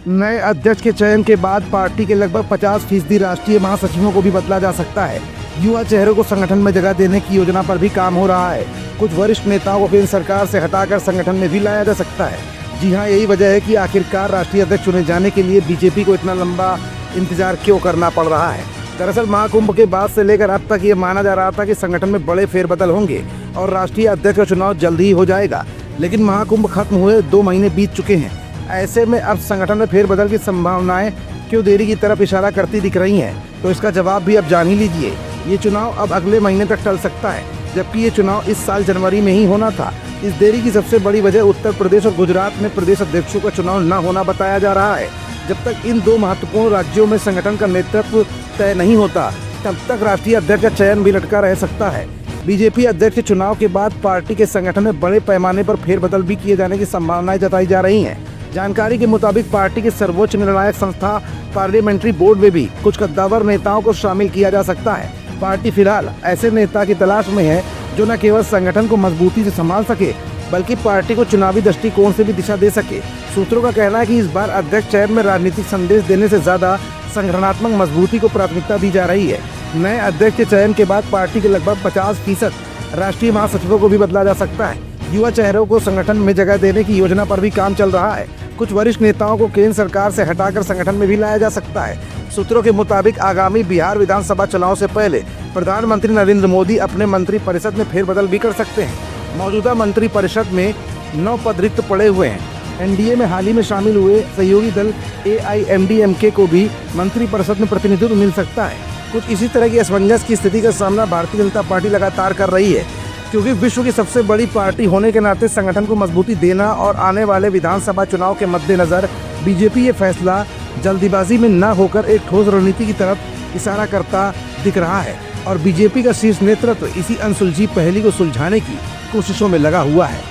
नए अध्यक्ष के चयन के बाद पार्टी के लगभग 50% राष्ट्रीय महासचिवों को भी बदला जा सकता है। युवा चेहरों को संगठन में जगह देने की योजना पर भी काम हो रहा है। कुछ वरिष्ठ नेताओं को केंद्र सरकार से हटाकर संगठन में भी लाया जा सकता है। जी हाँ, यही वजह है कि आखिरकार राष्ट्रीय अध्यक्ष चुने जाने के लिए बीजेपी को इतना लंबा इंतजार क्यों करना पड़ रहा है। दरअसल महाकुंभ के बाद से लेकर अब तक ये माना जा रहा था कि संगठन में बड़े फेरबदल होंगे और राष्ट्रीय अध्यक्ष का चुनाव जल्द ही हो जाएगा, लेकिन महाकुंभ खत्म हुए 2 महीने बीत चुके हैं। ऐसे में अब संगठन में फेरबदल की संभावनाएं क्यों देरी की तरफ इशारा करती दिख रही हैं, तो इसका जवाब भी अब जान ही लीजिए। ये चुनाव अब अगले महीने तक टल सकता है, जबकि ये चुनाव इस साल जनवरी में ही होना था। इस देरी की सबसे बड़ी वजह उत्तर प्रदेश और गुजरात में प्रदेश अध्यक्षों का चुनाव न होना बताया जा रहा है। जब तक इन 2 महत्वपूर्ण राज्यों में संगठन का नेतृत्व तय नहीं होता, तब तक राष्ट्रीय अध्यक्ष का चयन भी लटका रह सकता है। बीजेपी अध्यक्ष चुनाव के बाद पार्टी के संगठन में बड़े पैमाने पर फेरबदल भी किए जाने की संभावनाएं जताई जा रही हैं। जानकारी के मुताबिक पार्टी के सर्वोच्च निर्णायक संस्था पार्लियामेंट्री बोर्ड में भी कुछ कद्दावर नेताओं को शामिल किया जा सकता है। पार्टी फिलहाल ऐसे नेता की तलाश में है जो न केवल संगठन को मजबूती से संभाल सके, बल्कि पार्टी को चुनावी दृष्टिकोण से भी दिशा दे सके। सूत्रों का कहना है कि इस बार अध्यक्ष चयन में राजनीतिक संदेश देने से ज्यादा संगठनात्मक मजबूती को प्राथमिकता दी जा रही है। नए अध्यक्ष के चयन के बाद पार्टी के लगभग 50% राष्ट्रीय महासचिवों को भी बदला जा सकता है। युवा चेहरों को संगठन में जगह देने की योजना पर भी काम चल रहा है। कुछ वरिष्ठ नेताओं को केंद्र सरकार से हटाकर संगठन में भी लाया जा सकता है। सूत्रों के मुताबिक आगामी बिहार विधानसभा चुनाव से पहले प्रधानमंत्री नरेंद्र मोदी अपने मंत्रिपरिषद में फेरबदल भी कर सकते हैं। मौजूदा मंत्रिपरिषद में 9 पद रिक्त पड़े हुए हैं। एनडीए में हाल ही में शामिल हुए सहयोगी दल AIMDMK को भी मंत्रिपरिषद में प्रतिनिधित्व मिल सकता है। कुछ इसी तरह की असमंजस की स्थिति का सामना भारतीय जनता पार्टी लगातार कर रही है, क्योंकि विश्व की सबसे बड़ी पार्टी होने के नाते संगठन को मजबूती देना और आने वाले विधानसभा चुनाव के मद्देनजर बीजेपी ये फैसला जल्दीबाजी में न होकर एक ठोस रणनीति की तरफ इशारा करता दिख रहा है और बीजेपी का शीर्ष नेतृत्व इसी अनसुलझी पहेली को सुलझाने की कोशिशों में लगा हुआ है।